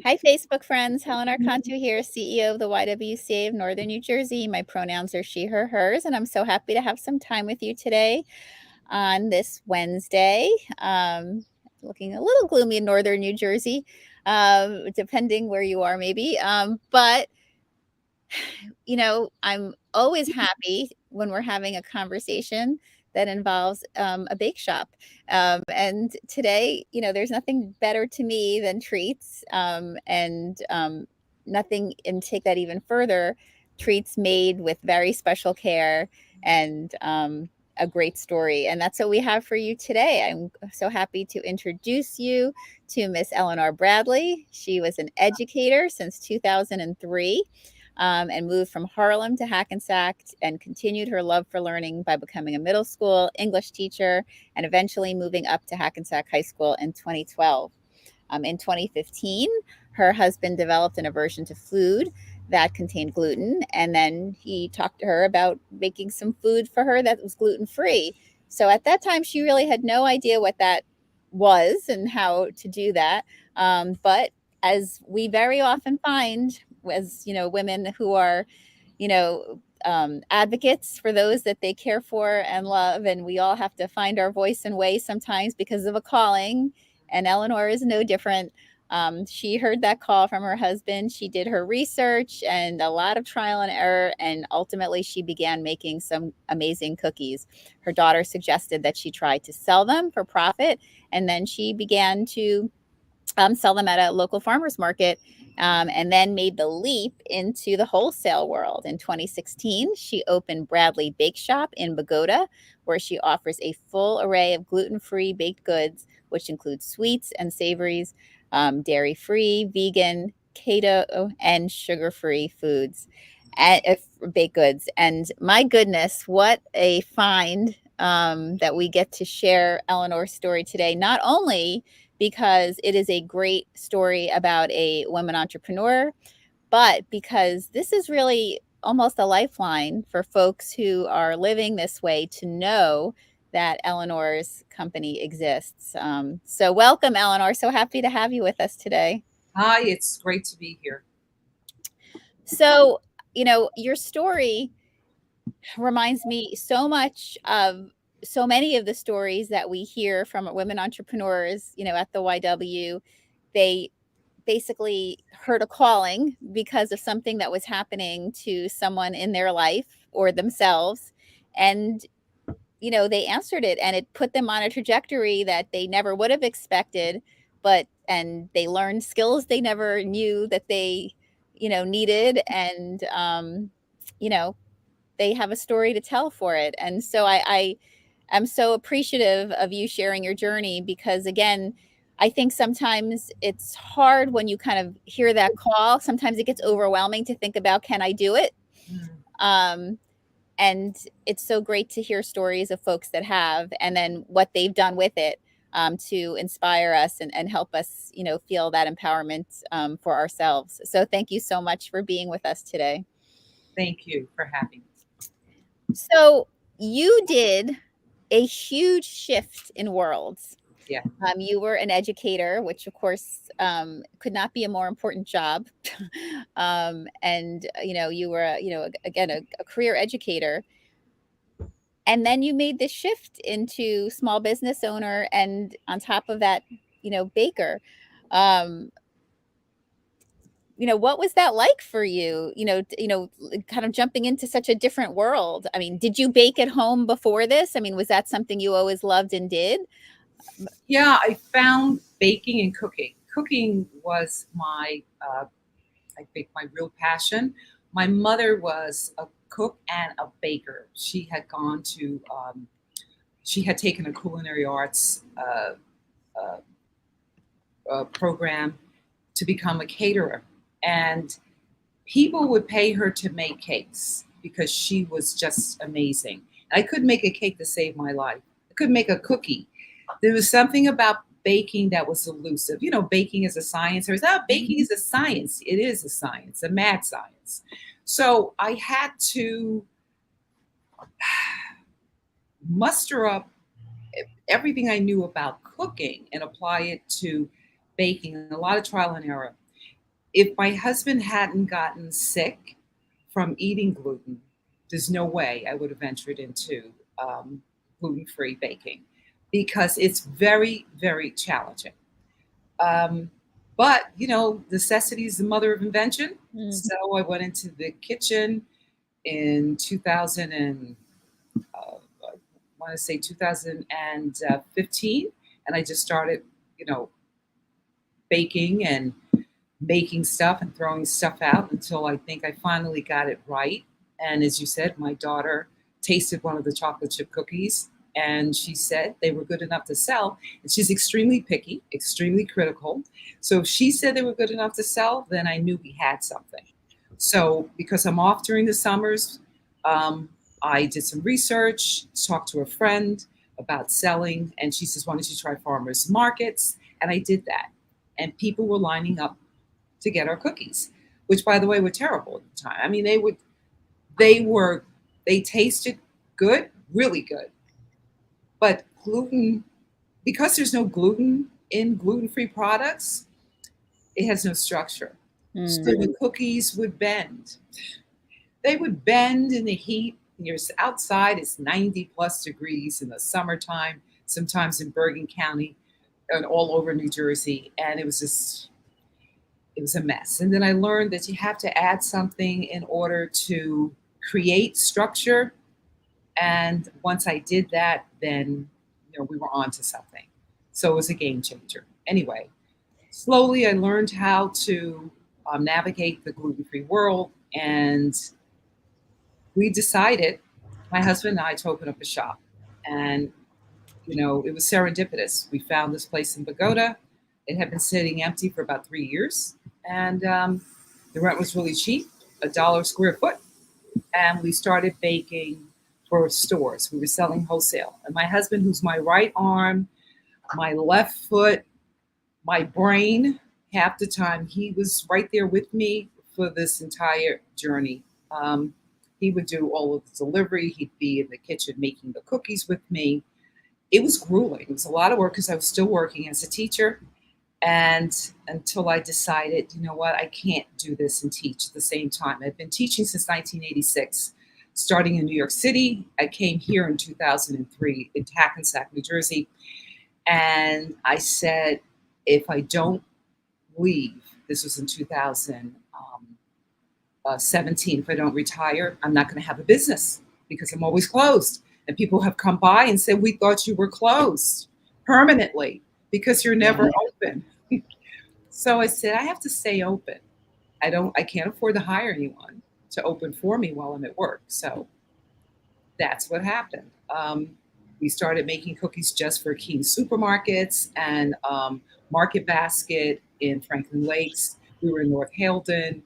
Hi, Facebook friends. Eleanor Cantu here, CEO of the YWCA of Northern New Jersey. My pronouns are she, her, hers, and I'm so happy to have some time with you today on this Wednesday. Looking a little gloomy in Northern New Jersey, depending where you are, maybe. But I'm always happy when we're having a conversation that involves a bake shop. And today, there's nothing better to me than treats and nothing, and take that even further, treats made with very special care and a great story. And that's what we have for you today. I'm so happy to introduce you to Miss Eleanor Bradley. She was an educator since 2003 and moved from Harlem to Hackensack and continued her love for learning by becoming a middle school English teacher and eventually moving up to Hackensack High School in 2012. In 2015, her husband developed an aversion to food that contained gluten, and then he talked to her about making some food for her that was gluten-free. So at that time, she really had no idea what that was and how to do that. But as we very often find, as women who are, advocates for those that they care for and love, and we all have to find our voice and way sometimes because of a calling. And Eleanor is no different. She heard that call from her husband. She did her research and a lot of trial and error, and ultimately she began making some amazing cookies. Her daughter suggested that she try to sell them for profit, and then she began to sell them at a local farmers market, and then made the leap into the wholesale world. In 2016, she opened Bradley Bake Shop in Bogota, where she offers a full array of gluten-free baked goods, which include sweets and savories, dairy-free, vegan, keto, and sugar-free foods, and baked goods. And my goodness, what a find that we get to share Eleanor's story today. Not only because it is a great story about a woman entrepreneur, but because this is really almost a lifeline for folks who are living this way to know that Eleanor's company exists. So welcome, Eleanor. So happy to have you with us today. Hi, it's great to be here. So, your story reminds me so much of so many of the stories that we hear from women entrepreneurs, at the YW. They basically heard a calling because of something that was happening to someone in their life or themselves. And, they answered it, and it put them on a trajectory that they never would have expected. And they learned skills they never knew that they, needed. And, you know, they have a story to tell for it. And so I am so appreciative of you sharing your journey, because again, I think sometimes it's hard when you kind of hear that call. Sometimes it gets overwhelming to think about, can I do it? Um, and it's so great to hear stories of folks that have, and then what they've done with it, to inspire us and help us, feel that empowerment for ourselves. So thank you so much for being with us today. Thank you for having me. So you did a huge shift in worlds. Yeah. You were an educator, which of course could not be a more important job. And you were, again, a career educator. And then you made this shift into small business owner, and on top of that, baker. Um, what was that like for you? Kind of jumping into such a different world. I mean, did you bake at home before this? I mean, was that something you always loved and did? Yeah, I found baking and cooking. Cooking was I think, my real passion. My mother was a cook and a baker. She had taken a culinary arts uh, program to become a caterer. And people would pay her to make cakes because she was just amazing. I could make a cake to save my life. I could make a cookie. There was something about baking that was elusive. You know, baking is a science. Baking is a science. It is a science, a mad science. So I had to muster up everything I knew about cooking and apply it to baking, and a lot of trial and error. If my husband hadn't gotten sick from eating gluten, there's no way I would have ventured into gluten free baking because it's very, very challenging. Um, but, necessity is the mother of invention. Mm. So I went into the kitchen in 2000 and I want to say 2015, and I just started, you know, baking and making stuff and throwing stuff out until I think I finally got it right. And as you said, my daughter tasted one of the chocolate chip cookies and she said they were good enough to sell. And she's extremely picky, extremely critical. So if she said they were good enough to sell, then I knew we had something. So because I'm off during the summers, um, I did some research, talked to a friend about selling, and she says, "Why don't you try farmers markets?" And I did that, and people were lining up to get our cookies, which by the way were terrible at the time. I mean, they were they tasted good, really good, but gluten because there's no gluten in gluten-free products, it has no structure. So Mm. the cookies would bend. They would bend in the heat. You're outside, it's 90 plus degrees in the summertime, sometimes in Bergen County and all over New Jersey. And it was a mess. And then I learned that you have to add something in order to create structure. And once I did that, then we were on to something. So it was a game changer. Anyway, slowly I learned how to navigate the gluten-free world, and we decided, my husband and I, to open up a shop. And it was serendipitous. We found this place in Bogota. It had been sitting empty for about 3 years, and the rent was really cheap, $1 square foot. And we started baking for stores. We were selling wholesale. And my husband, who's my right arm, my left foot, my brain, half the time, he was right there with me for this entire journey. He would do all of the delivery. He'd be in the kitchen making the cookies with me. It was grueling. It was a lot of work because I was still working as a teacher. And until I decided, you know what, I can't do this and teach at the same time. I've been teaching since 1986, starting in New York City. I came here in 2003 in Hackensack, New Jersey. And I said, if I don't leave, this was in 2017, if I don't retire, I'm not going to have a business because I'm always closed. And people have come by and said, we thought you were closed permanently because you're never open. So I said, I have to stay open. I can't afford to hire anyone to open for me while I'm at work. So that's what happened. We started making cookies just for King supermarkets and Market Basket in Franklin Lakes. We were in North Halden.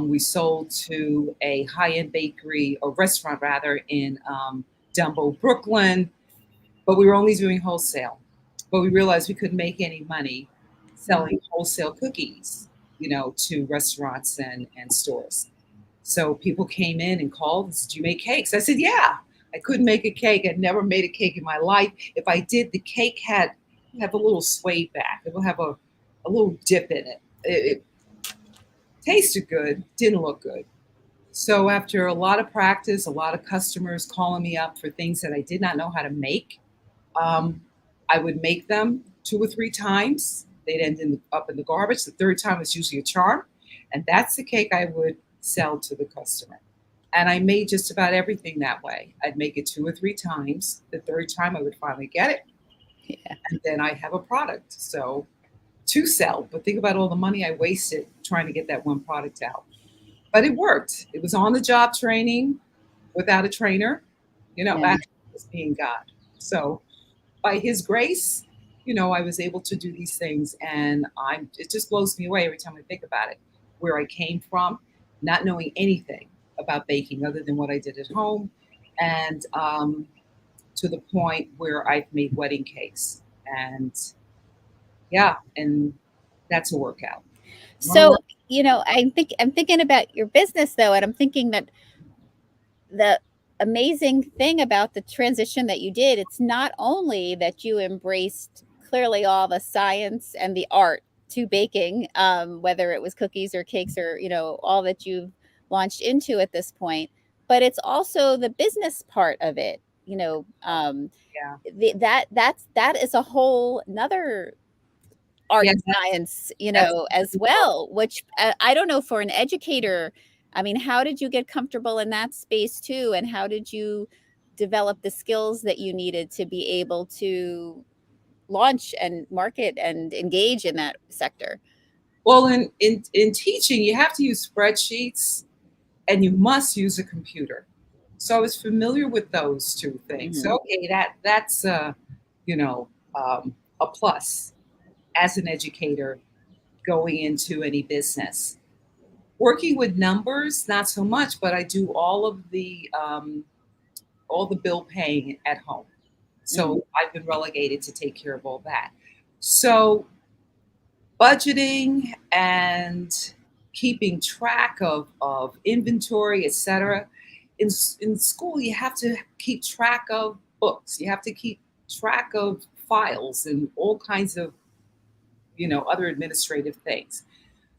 We sold to a high-end bakery, or restaurant rather, in Dumbo, Brooklyn, but we were only doing wholesale. But we realized we couldn't make any money selling wholesale cookies, to restaurants and stores. So people came in and called and said, "Do you make cakes?" I said, "Yeah." I couldn't make a cake. I'd never made a cake in my life. If I did, the cake had have a little sway back. It will have a little dip in it. It tasted good, didn't look good. So after a lot of practice, a lot of customers calling me up for things that I did not know how to make, um, I would make them 2 or 3 times. They'd up in the garbage. The third time was usually a charm, and that's the cake I would sell to the customer. And I made just about everything that way. I'd make it 2 or 3 times. The third time, I would finally get it, Yeah. and then I'd have a product. So to sell, but think about all the money I wasted trying to get that one product out. But it worked. It was on the job training without a trainer. Yeah. Actually, it was being God. So by His grace, I was able to do these things, and it just blows me away every time I think about it. Where I came from, not knowing anything about baking other than what I did at home, and to the point where I've made wedding cakes, and yeah, and that's a workout. You want to So, work? I'm thinking about your business though, and I'm thinking that the amazing thing about the transition that you did, it's not only that you embraced clearly all the science and the art to baking, whether it was cookies or cakes or, all that you've launched into at this point. But it's also the business part of it. Yeah. That is a whole another art Yeah. and science, That's as well, which I don't know for an educator. I mean, how did you get comfortable in that space too? And how did you develop the skills that you needed to be able to launch and market and engage in that sector? well, in teaching, you have to use spreadsheets and you must use a computer. So I was familiar with those two things. So Mhm. okay, that's you know a plus as an educator going into any business. Working with numbers, not so much, but I do all the bill paying at home. Mm, So I've been relegated to take care of all that. So budgeting and keeping track of inventory, etc. In school, you have to keep track of books. You have to keep track of files and all kinds of other administrative things.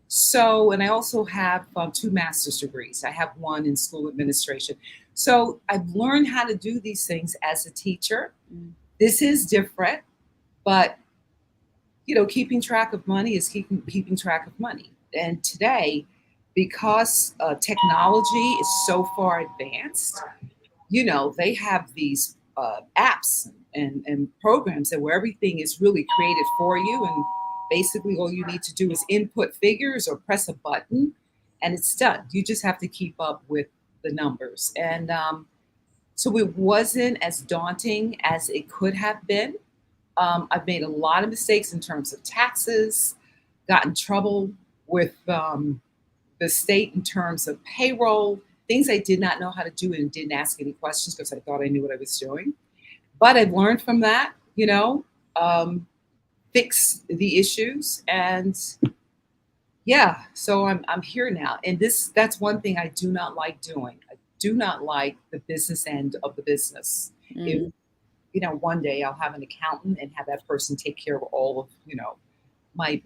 So, and I also have two master's degrees. I have one in school administration. So I've learned how to do these things as a teacher. mm, This is different, but keeping track of money is keeping track of money. And today, because technology is so far advanced, they have these apps and programs that where everything is really created for you, and basically all you need to do is input figures or press a button, and it's done. You just have to keep up with the numbers, and so it wasn't as daunting as it could have been. I've made a lot of mistakes in terms of taxes, got in trouble with the state in terms of payroll, things I did not know how to do and didn't ask any questions because I thought I knew what I was doing. But I've learned from that, um, fix the issues, and yeah, so I'm here now. And that's one thing I do not like doing. I do not like the business end of the business. If mm. one day I'll have an accountant and have that person take care of all of my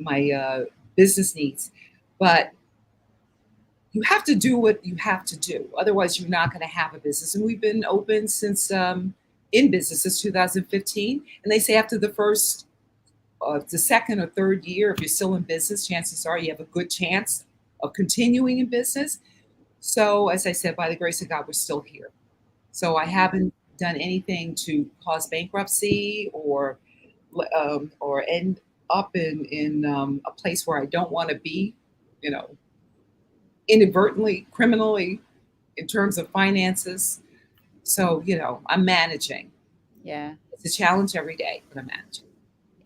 business needs, but you have to do what you have to do. Otherwise, you're not going to have a business. And we've been open since in business since 2015. And they say after the second or third year, if you're still in business, chances are you have a good chance of continuing in business. So, as I said, by the grace of God, we're still here. So I haven't done anything to cause bankruptcy or end up in a place where I don't want to be, you know, inadvertently, criminally, in terms of finances. So, I'm managing. Yeah. It's a challenge every day, but I'm managing.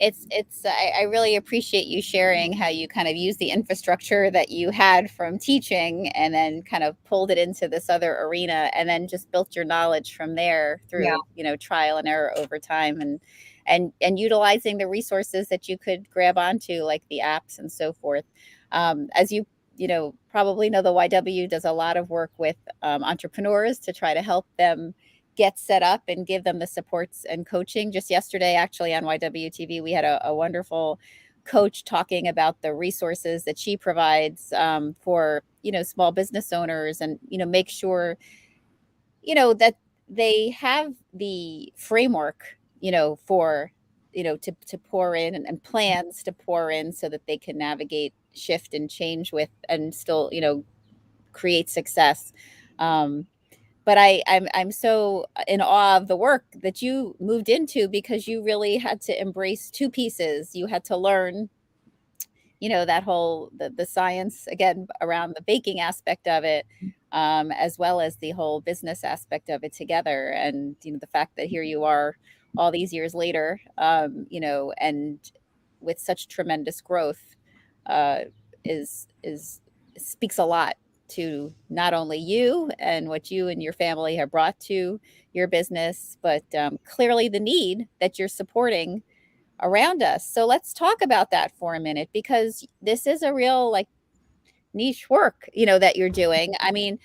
I really appreciate you sharing how you kind of use the infrastructure that you had from teaching and then kind of pulled it into this other arena and then just built your knowledge from there Yeah, through, trial and error over time, and utilizing the resources that you could grab onto, like the apps and so forth. As probably know, the YW does a lot of work with entrepreneurs to try to help them get set up and give them the supports and coaching. Just yesterday, actually, on YWTV, we had a wonderful coach talking about the resources that she provides for small business owners, and make sure that they have the framework for to pour in, and plans to pour in so that they can navigate, shift, and change with, and still create success. But I'm so in awe of the work that you moved into, because you really had to embrace two pieces. You had to learn, that whole the science again around the baking aspect of it, as well as the whole business aspect of it together. And the fact that here you are all these years later, and with such tremendous growth, uh, is speaks a lot to not only you and what you and your family have brought to your business, but clearly the need that you're supporting around us. So let's talk about that for a minute, because this is a real, like, niche work, that you're doing. I mean,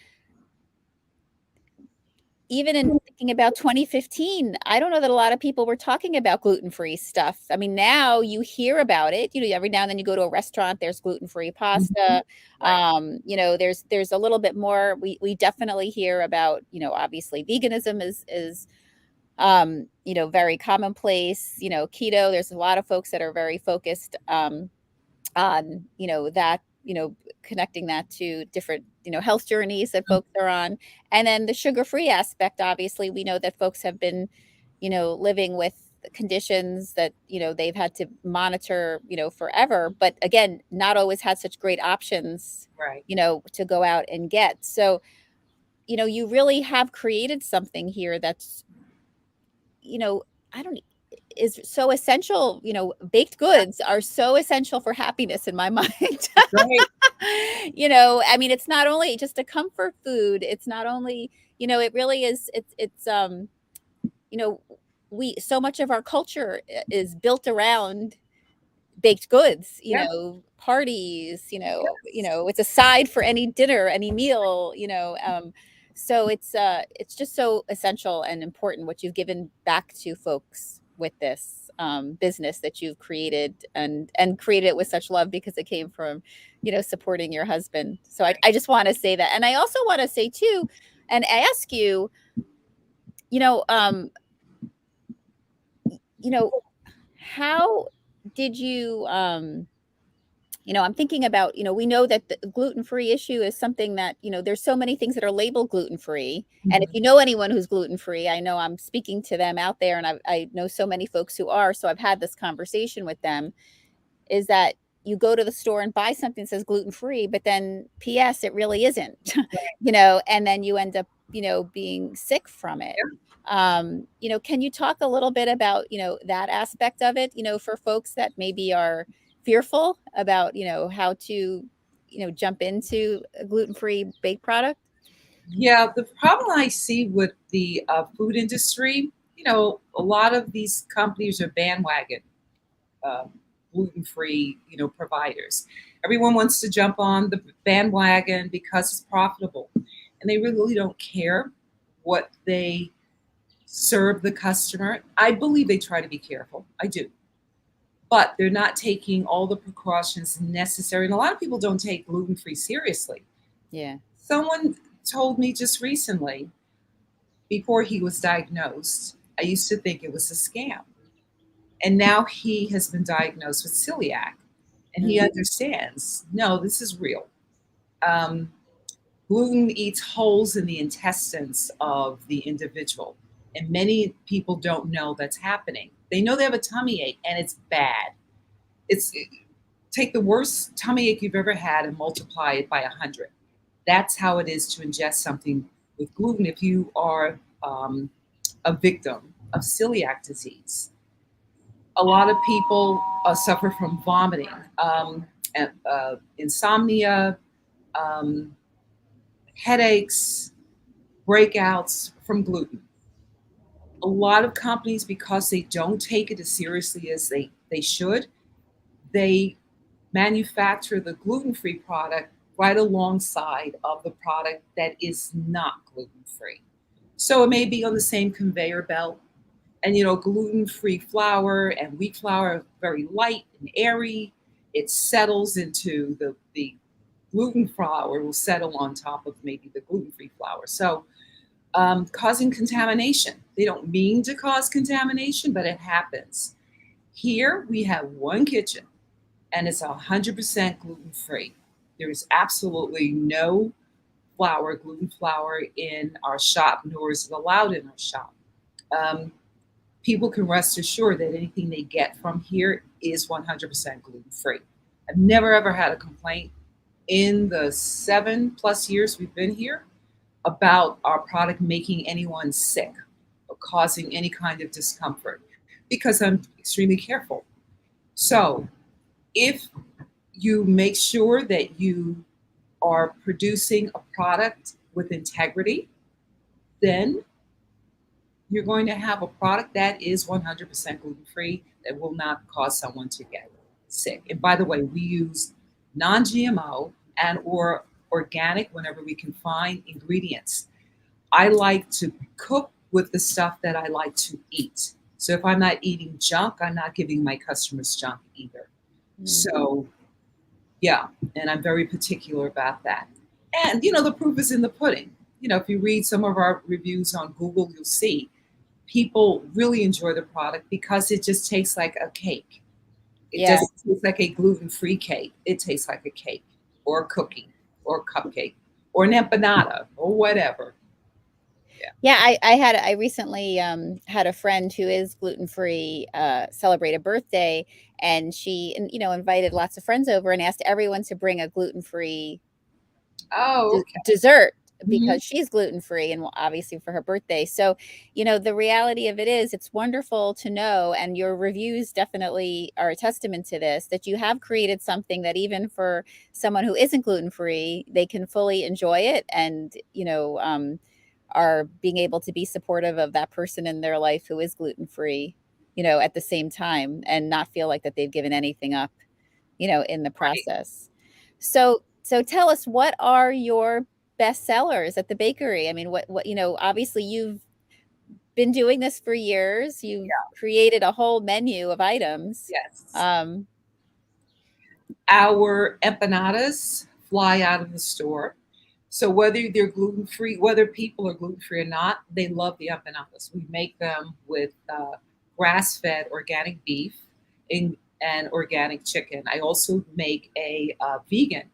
even in thinking about 2015, I don't know that a lot of people were talking about gluten-free stuff. I mean, now you hear about it. Every now and then you go to a restaurant, there's gluten-free Mhm. pasta. Right. There's a little bit more. We definitely hear about, obviously veganism is very commonplace. Keto. There's a lot of folks that are very focused on that, connecting that to different health journeys that folks are on. And then the sugar free aspect, obviously we know that folks have been living with conditions that they've had to monitor forever, but again not always had such great options Right. to go out and get. So you really have created something here that's I don't is so essential. Baked goods are so essential for happiness in my mind. Right. I mean, it's not only just a comfort food. It's not only, it really is, you know, we, so much of our culture is built around baked goods, Yeah. parties, Yes. it's a side for any dinner, any meal, so it's just so essential and important what you've given back to folks with this business that you've created, and created it with such love because it came from, supporting your husband. So I just want to say that. And I also want to say too, and ask you, you know, um, you know, how did you I'm thinking about, we know that the gluten-free issue is something that, there's so many things that are labeled gluten-free. And if Mhm. you know anyone who's gluten-free, I know I'm speaking to them out there, and I know so many folks who are, so I've had this conversation with them, is that you go to the store and buy something that says gluten-free, but then PS, it really isn't, and then you end up, being sick from it. Yeah. Can you talk a little bit about, that aspect of it, for folks that maybe are fearful about, how to, jump into a gluten-free baked product? Yeah, the problem I see with the food industry, a lot of these companies are bandwagon um, gluten-free, providers. Everyone wants to jump on the bandwagon because it's profitable, and they really don't care what they serve the customer. I believe they try to be careful. I do. But they're not taking all the precautions necessary. And a lot of people don't take gluten free seriously. Yeah. Someone told me just recently, before he was diagnosed, I used to think it was a scam. And now he has been diagnosed with celiac and he Mm. understands no, this is real. Um, Gluten eats holes in the intestines of the individual. And many people don't know that's happening. They know they have a tummy ache and it's bad. It's take the worst tummy ache you've ever had and multiply it by 100. That's how it is to ingest something with gluten if you are a victim of celiac disease. A lot of people suffer from vomiting, insomnia, um, headaches, breakouts from gluten. A lot of companies, because they don't take it as seriously as they should, they manufacture the gluten-free product right alongside of the product that is not gluten-free. So it may be on the same conveyor belt. And gluten-free flour and wheat flour are very light and airy. It settles into the gluten flour will settle on top of maybe the gluten-free flour. So causing contamination. They don't mean to cause contamination, but it happens. Here we have one kitchen and it's 100% gluten free. There is absolutely no flour, gluten flour in our shop, nor is it allowed in our shop. Um, People can rest assured that anything they get from here is 100% gluten free. I've never ever had a complaint in the 7+ years we've been here about our product making anyone sick or causing any kind of discomfort because I'm extremely careful. So if you make sure that you are producing a product with integrity, then you're going to have a product that is 100% gluten free that will not cause someone to get sick. And by the way, we use non GMO and or organic whenever we can find ingredients. I like to cook with the stuff that I like to eat. So if I'm not eating junk, I'm not giving my customers junk either. Mm. So yeah, and I'm very particular about that. And the proof is in the pudding. If you read some of our reviews on Google, you'll see people really enjoy the product because it just tastes like a cake. It Yeah. doesn't taste like a gluten-free cake. It tastes like a cake or a cookie or a cupcake or an empanada or whatever. Yeah. Yeah, I recently had a friend who is gluten free celebrate a birthday, and she invited lots of friends over and asked everyone to bring a gluten free Oh, okay. dessert Mhm. because she's gluten free and obviously for her birthday. So, the reality of it is it's wonderful to know, and your reviews definitely are a testament to this, that you have created something that even for someone who isn't gluten free, they can fully enjoy it and, are being able to be supportive of that person in their life who is gluten free, at the same time and not feel like that they've given anything up, in the Right. process. So tell us, what are your best sellers at the bakery? I mean, what obviously you've been doing this for years. You've Yeah. created a whole menu of items. Yes. Um, Our empanadas fly out of the store. So whether they're gluten free, whether people are gluten free or not, they love the empanadas. We make them with grass fed organic beef and organic chicken. I also make a vegan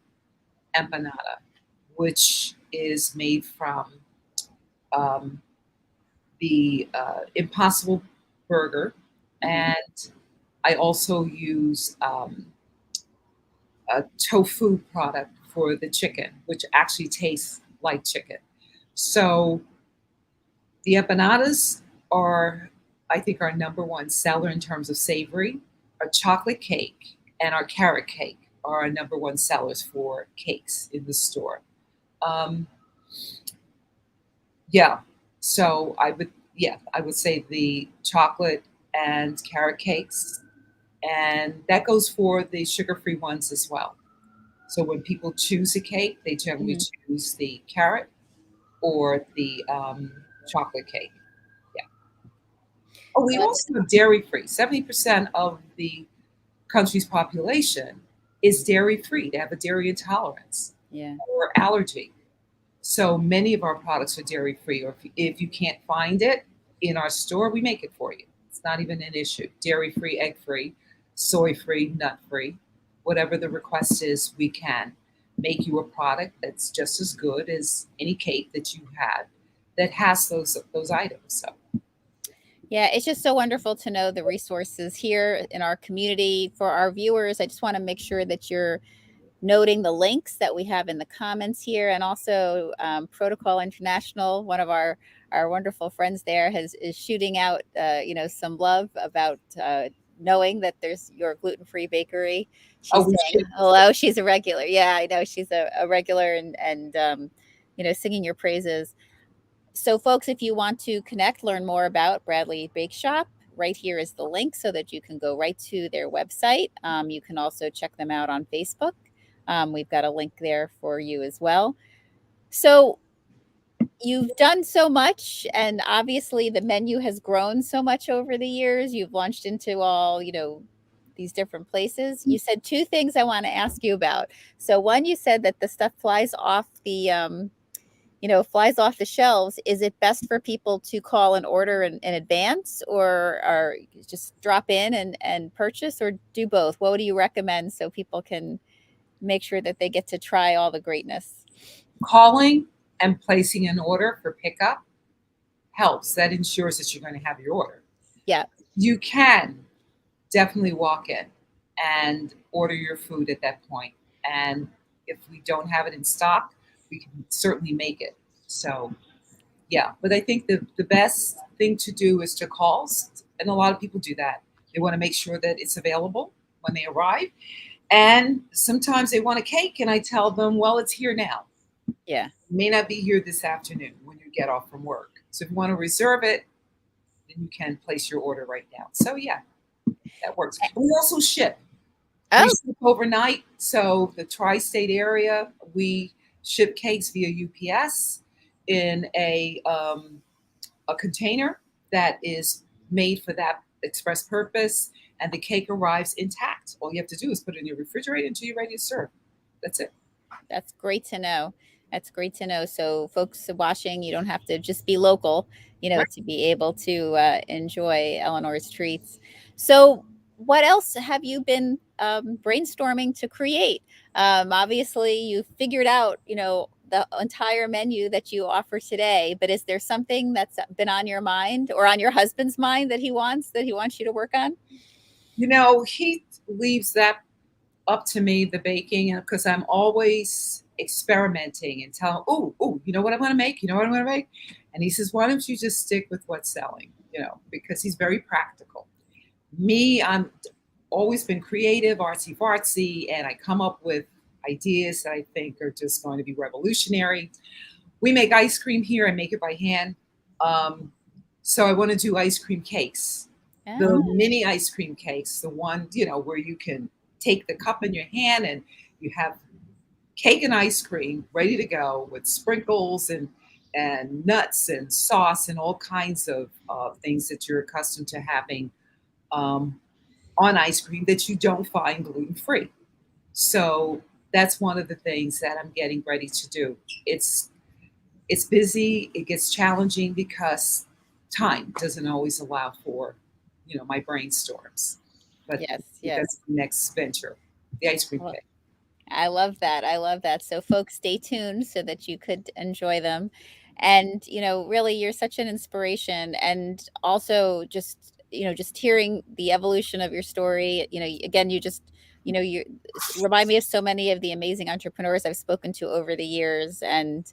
empanada, which is made from um, the Impossible Burger, mhm, and I also use a tofu product for the chicken, which actually tastes like chicken. So the empanadas are, I think, our number one seller in terms of savory. Our chocolate cake and our carrot cake are our number one sellers for cakes in the store. Um, yeah, so I would say the chocolate and carrot cakes, and that goes for the sugar-free ones as well. So when people choose a cake, they generally mhm. choose the carrot or the chocolate cake. Yeah. Oh, we Well, also have dairy free. 70% of the country's population is dairy free. They have a dairy intolerance yeah. or allergy. So many of our products are dairy free, or if you can't find it in our store, we make it for you. It's not even an issue. Dairy free, egg free, soy free, nut free, whatever the request is, we can make you a product that's just as good as any cake that you had that has those items. So Yeah, it's just so wonderful to know the resources here in our community for our viewers. I just want to make sure that you're noting the links that we have in the comments here, and also Protocol International, one of our wonderful friends there, is shooting out some love about knowing that there's your gluten-free bakery. oh, She's we saying ship. hello. She's a regular. Yeah, I know she's a regular, and singing your praises. So, folks, if you want to connect, learn more about Bradley Bake Shop, right here is the link so that you can go right to their website. You can also check them out on Facebook. We've got a link there for you as well. So, you've done so much, and obviously, the menu has grown so much over the years. You've launched into all, these different places. You said two things I want to ask you about. So, one, you said that the stuff flies off the shelves. Is it best for people to call and order in advance, or just drop in and purchase, or do both? What do you recommend so people can make sure that they get to try all the greatness? Calling and placing an order for pickup helps. That ensures that you're going to have your order. Yeah. You can definitely walk in and order your food at that point. And if we don't have it in stock, we can certainly make it. So, yeah. But I think the best thing to do is to call. And a lot of people do that. They want to make sure that it's available when they arrive. And sometimes they want a cake, and I tell them, well, it's here now. Yeah. It may not be here this afternoon when you get off from work. So if you want to reserve it, then you can place your order right now. So, yeah, that works. We also ship. We Oh, ship overnight. So the tri-state area, we ship cakes via UPS. in a container that is made for that express purpose, and the cake arrives intact. All you have to do is put it in your refrigerator until you're ready to serve. That's it. That's great to know. That's great to know. So, folks watching, you don't have to just be local, Right. to be able to enjoy Eleanor's treats. So, what else have you been brainstorming to create? Obviously, you figured out, the entire menu that you offer today. But is there something that's been on your mind or on your husband's mind that he wants you to work on? He leaves that up to me, the baking, and because I'm always experimenting and telling, oh, you know what I'm going to make? You know what I'm going to make? And he says, why don't you just stick with what's selling? Because he's very practical. Me, I'm always been creative, artsy fartsy, and I come up with ideas that I think are just going to be revolutionary. We make ice cream here and make it by hand. Um, so I want to do ice cream cakes, the Ah, mini ice cream cakes, the one, where you can take the cup in your hand and you have cake and ice cream ready to go with sprinkles and nuts and sauce and all kinds of things that you're accustomed to having um, on ice cream that you don't find gluten free. So that's one of the things that I'm getting ready to do. It's busy. It gets challenging because time doesn't always allow for, my brainstorms. But yes, that's yes. the next venture, the ice cream Well, cake. I love that. I love that. So, folks, stay tuned so that you could enjoy them. And, really, you're such an inspiration. And also, just hearing the evolution of your story, again, you remind me of so many of the amazing entrepreneurs I've spoken to over the years. And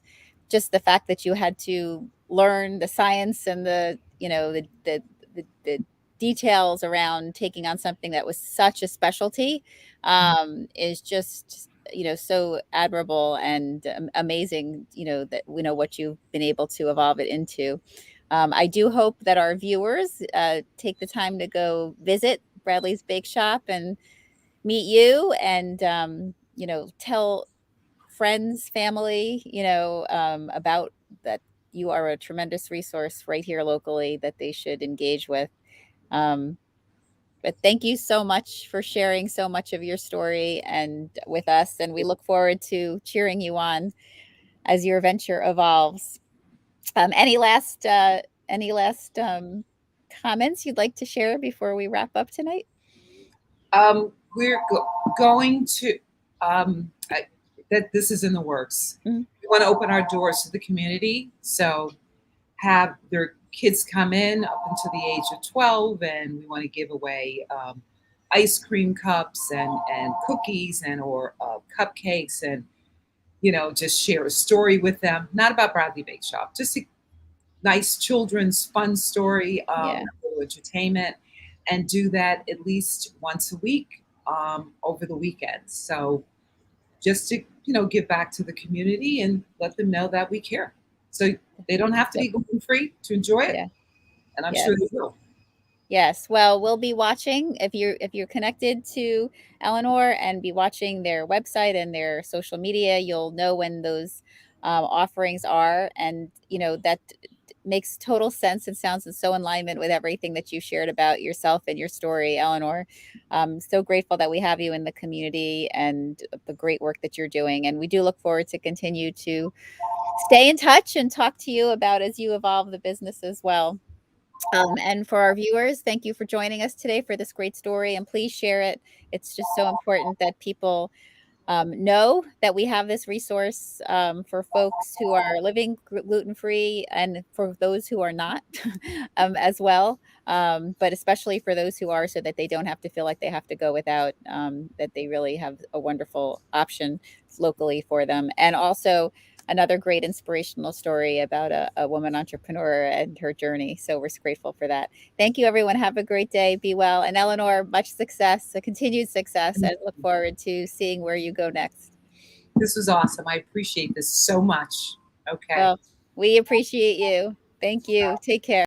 just the fact that you had to learn the science and the details around taking on something that was such a specialty is just so admirable and amazing, that we know what you've been able to evolve it into. I do hope that our viewers take the time to go visit Bradley's Bake Shop and meet you, and tell friends, family, about that. You are a tremendous resource right here locally that they should engage with. um, but thank you so much for sharing so much of your story and with us, and we look forward to cheering you on as your venture evolves. Any last comments you'd like to share before we wrap up tonight? We're going to that this is in the works. Mhm. We want to open our doors to the community, so have their kids come in up until the age of 12, and we want to give away ice cream cups and cookies and or cupcakes, and just share a story with them, not about Bradley Bake Shop, just a nice children's fun story, Yeah. a little entertainment, and do that at least once a week over the weekends. So just to give back to the community and let them know that we care. So they don't have to So, be gluten free to enjoy it, yeah. and I'm sure they Yes. will. Yes. Well, we'll be watching. If you're connected to Eleanor and be watching their website and their social media, you'll know when those offerings are, and that makes total sense and sounds so in alignment with everything that you shared about yourself and your story, Eleanor. So grateful that we have you in the community and the great work that you're doing, and we do look forward to continue to stay in touch and talk to you about as you evolve the business as well. And for our viewers, thank you for joining us today for this great story. And please share it. It's just so important that people know that we have this resource for folks who are living gluten free and for those who are not as well. But especially for those who are, so that they don't have to feel like they have to go without, that they really have a wonderful option locally for them. And also, another great inspirational story about a woman entrepreneur and her journey. So we're grateful for that. Thank you, everyone. Have a great day. Be well. And Eleanor, much success, a continued success, and look forward to seeing where you go next. This was awesome. I appreciate this so much. Okay. Well, we appreciate you. Thank you. Take care.